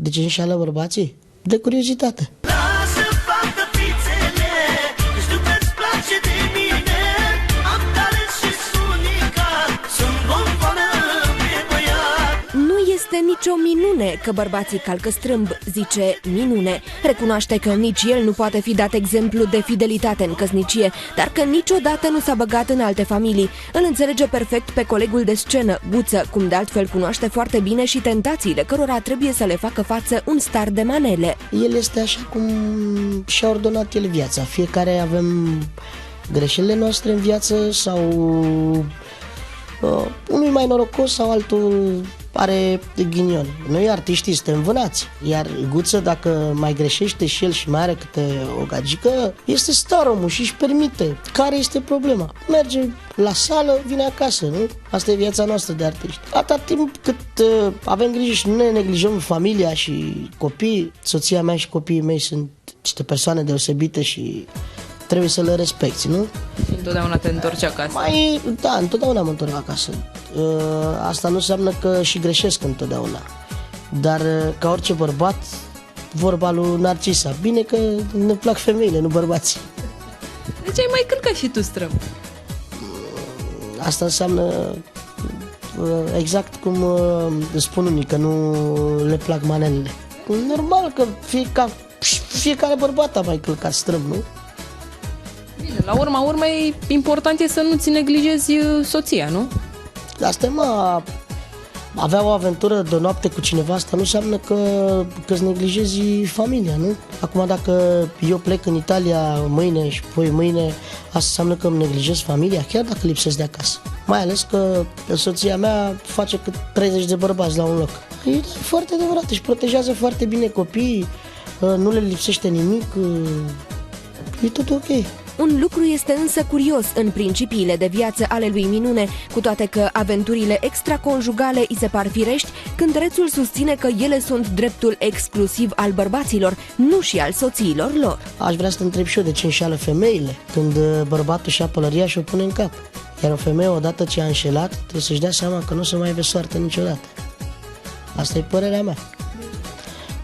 De ce înșală bărbații? De curiozitate. Este nicio minune că bărbații calcă strâmb, zice Minune. Recunoaște că nici el nu poate fi dat exemplu de fidelitate în căsnicie, dar că niciodată nu s-a băgat în alte familii. Îl înțelege perfect pe colegul de scenă, Guță, cum de altfel cunoaște foarte bine și tentațiile cărora trebuie să le facă față un star de manele. El este așa cum și-a ordonat el viața. Fiecare avem greșelile noastre în viață sau unul mai norocos sau altul are ghinion. Noi artiștii suntem vânați, iar Guță, dacă mai greșește și el și mai are câte o gagică, este star omul și își permite. Care este problema? Merge la sală, vine acasă, nu? Asta e viața noastră de artiști. Atâta timp cât avem grijă și nu ne neglijăm familia și copiii, soția mea și copiii mei sunt niște persoane deosebite și trebuie să le respecti, nu? Și întotdeauna te întorci acasă. Da, întotdeauna mă întorc acasă. Asta nu înseamnă că și greșesc întotdeauna. Dar ca orice bărbat, vorba lui Narcisa, bine că ne plac femeile, nu bărbații. Deci ai mai călcat și tu strâmb. Asta înseamnă exact cum spun unii, că nu le plac manelele. Normal că fiecare bărbat a mai călcat strâmb, nu? Bine, la urma urmei, important e să nu-ți neglijezi soția, nu? Asta avea o aventură de noapte cu cineva, asta nu înseamnă că îți neglijezi familia, nu? Acum dacă eu plec în Italia mâine și poi mâine, asta înseamnă că îmi neglijez familia, chiar dacă lipsesc de acasă. Mai ales că soția mea face cât 30 de bărbați la un loc. E foarte adevărat, își protejează foarte bine copiii, nu le lipsește nimic, e tot ok. Un lucru este însă curios în principiile de viață ale lui Minune, cu toate că aventurile extraconjugale îi se par firești, cântărețul susține că ele sunt dreptul exclusiv al bărbaților, nu și al soțiilor lor. Aș vrea să te întreb și eu de ce înșeală femeile, când bărbatul și-a pălăria și o pune în cap. Iar o femeie, odată ce a înșelat, trebuie să-și dea seama că nu se mai vede soartă niciodată. Asta e părerea mea.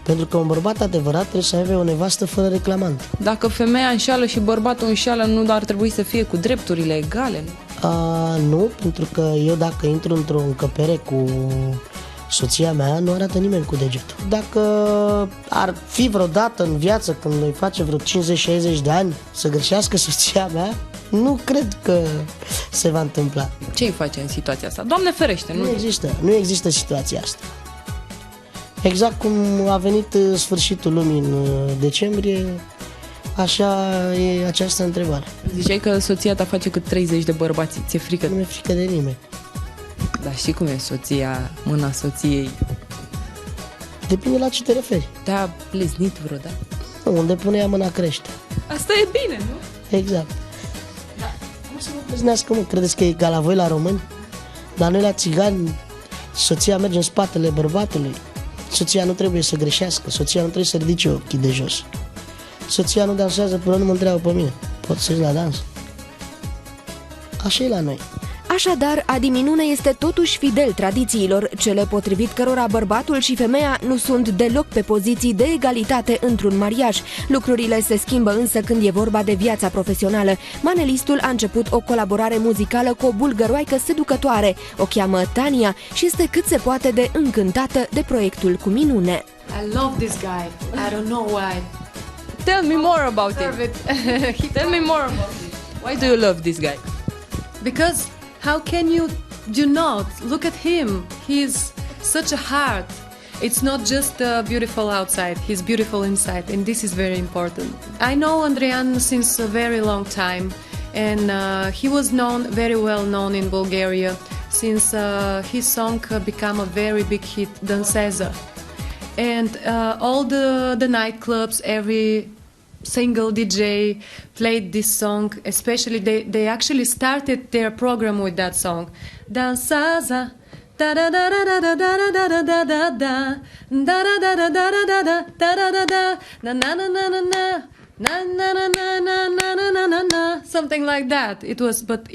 Pentru că un bărbat adevărat trebuie să aibă o nevastă fără reclamant. Dacă femeia înșeală și bărbatul înșeală, nu ar trebui să fie cu drepturile egale? Nu, pentru că eu dacă intru într-o încăpere cu soția mea, nu arată nimeni cu degetul. Dacă ar fi vreodată în viață, când îi face vreo 50-60 de ani, să greșească soția mea, nu cred că se va întâmpla. Ce îi face în situația asta? Doamne ferește, Nu există situația asta. Exact cum a venit sfârșitul lumii în decembrie, așa e această întrebare. Ziceai că soția ta face cât 30 de bărbați. Ți-e frică? Nu mi-e frică de nimeni. Dar știi cum e soția, mâna soției? Depinde la ce te referi. Te-a pleznit vreodată? Nu, unde pune ea mâna crește. Asta e bine, nu? Exact. Cum să mă pleznească, mă? Credeți că e ca la voi la români? La noi la țigani, soția merge în spatele bărbatului. Soția nu trebuie să greșească, soția nu trebuie să ridice ochii de jos. Soția nu dansează până nu mă întreabă pe mine. Pot să ies la dans? Așa e la noi. Așadar, Adi Minune este totuși fidel tradițiilor, cele potrivit cărora bărbatul și femeia nu sunt deloc pe poziții de egalitate într-un mariaj. Lucrurile se schimbă însă când e vorba de viața profesională. Manelistul a început o colaborare muzicală cu o bulgăroaică seducătoare. O cheamă Tania și este cât se poate de încântată de proiectul cu Minune. I love this guy. I don't know why. Tell me more about it. Tell me more about it. Why do you love this guy? Because how can you do not look at him? He's such a heart. It's not just beautiful outside, he's beautiful inside, and this is very important. I know Andrian since a very long time, and he was very well known in Bulgaria since his song became a very big hit, Danseza. And all the nightclubs, every single DJ played this song, especially they actually started their program with that song. Dansaza, da da da da da da da da da da da da da da da da da da da na na na na na na na na na na na na na, something like that.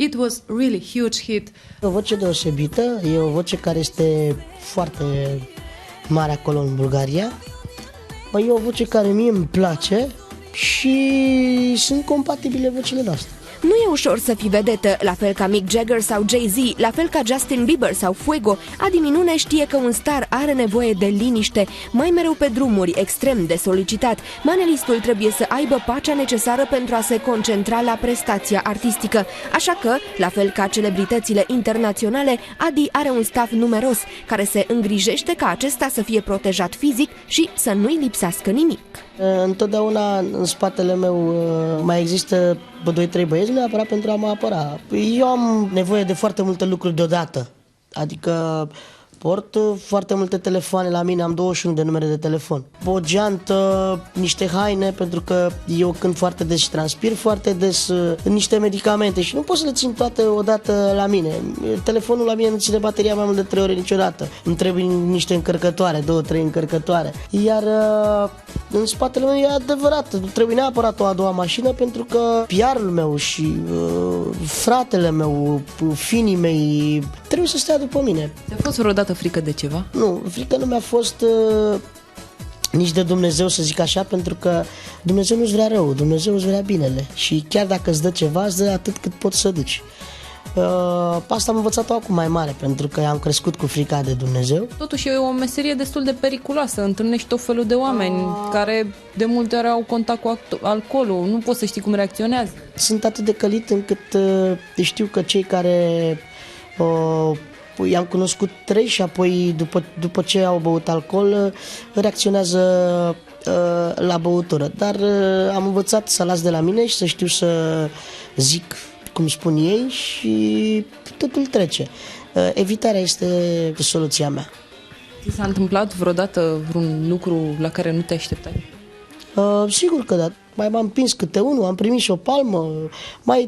It was really huge hit. O voce deosebită, e o voce care este foarte mare acolo în Bulgaria. E o voce care mie îmi place și sunt compatibile vocile noastre. Nu e ușor să fii vedetă, la fel ca Mick Jagger sau Jay-Z, la fel ca Justin Bieber sau Fuego. Adi Minune știe că un star are nevoie de liniște, mai mereu pe drumuri, extrem de solicitat. Manelistul trebuie să aibă pacea necesară pentru a se concentra la prestația artistică. Așa că, la fel ca celebritățile internaționale, Adi are un staff numeros, care se îngrijește ca acesta să fie protejat fizic și să nu-i lipsească nimic. Întotdeauna în spatele meu mai există 2-3 băieți neapărat pentru a mă apăra. Eu am nevoie de foarte multe lucruri deodată, adică port foarte multe telefoane la mine, am 21 de numere de telefon. O geantă, niște haine, pentru că eu cânt foarte des și transpir foarte des, niște medicamente și nu pot să le țin toate odată la mine. Telefonul la mine nu ține bateria mai mult de 3 ore niciodată. Îmi trebuie niște încărcătoare, 2-3 încărcătoare. Iar în spatele meu e adevărat, trebuie neapărat o a doua mașină pentru că PR-ul meu și fratele meu, finii mei, trebuie să stea după mine. Ți-a fost vreodată frică de ceva? Nu, frică nu mi-a fost nici de Dumnezeu, să zic așa, pentru că Dumnezeu nu-ți vrea rău, Dumnezeu îți vrea binele și chiar dacă îți dă ceva, îți dă atât cât poți să duci. Asta am învățat-o acum mai mare, pentru că am crescut cu frica de Dumnezeu. Totuși e o meserie destul de periculoasă, întâlnești tot felul de oameni care de multe ori au contact cu alcoolul, nu poți să știi cum reacționează. Sunt atât de călit încât știu că cei care i-am cunoscut 3 și apoi după ce au băut alcool reacționează la băutură, dar am învățat să las de la mine și să știu să zic cum spun ei și totul trece. Evitarea este soluția mea. Ți s-a întâmplat vreodată vreun lucru la care nu te așteptai? Sigur că da. Mai m-am împins câte unul, am primit și o palmă,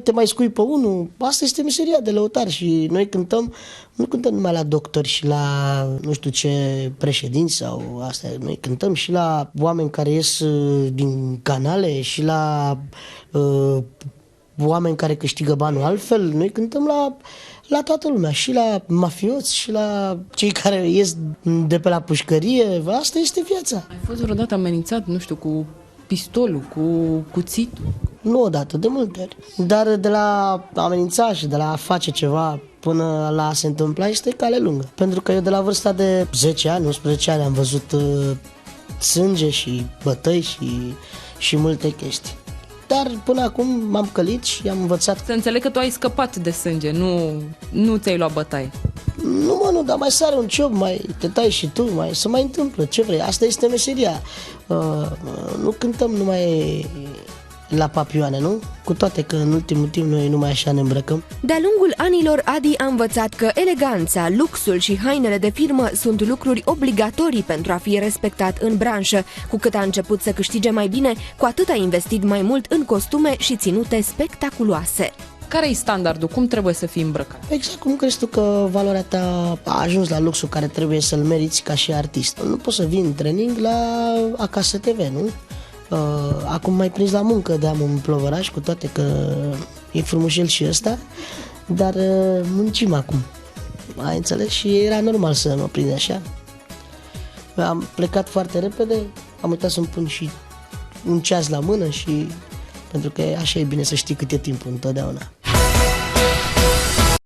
te mai scui pe unul. Asta este meseria de lăutar și noi cântăm, nu cântăm numai la doctori și la nu știu ce președinți sau astea. Noi cântăm și la oameni care ies din canale și la oameni care câștigă banul altfel. Noi cântăm la toată lumea, și la mafioți, și la cei care ies de pe la pușcărie. Asta este viața. Ai fost vreodată amenințat, nu știu, cu pistolul, cu cuțitul? Nu odată, de multe ori. Dar de la amenința și de la a face ceva până la a se întâmpla este cale lungă. Pentru că eu de la vârsta de 10 ani, 11 ani am văzut sânge și bătăi și multe chestii. Dar până acum m-am călit și am învățat. Să înțeleg că tu ai scăpat de sânge, nu ți-ai luat bătaie. Nu, dar mai sare un cioc, mai te tai și tu, se mai întâmplă, ce vrei, asta este meseria. Nu cântăm numai la papioane, nu? Cu toate că în ultimul timp noi numai așa ne îmbrăcăm. De-a lungul anilor, Adi a învățat că eleganța, luxul și hainele de firmă sunt lucruri obligatorii pentru a fi respectat în branșă. Cu cât a început să câștige mai bine, cu atât a investit mai mult în costume și ținute spectaculoase. Care e standardul? Cum trebuie să fii îmbrăcat? Exact cum crezi tu că valoarea ta a ajuns la luxul care trebuie să-l meriți ca și artist. Nu poți să vii în training la Acasă TV, nu? Acum mai prins la muncă de am un plovăraș, cu toate că e frumușel și ăsta, dar muncim acum. Ai înțeles? Și era normal să mă prind așa. Am plecat foarte repede, am uitat să-mi pun și un ceas la mână și pentru că așa e bine să știi cât e timpul întotdeauna.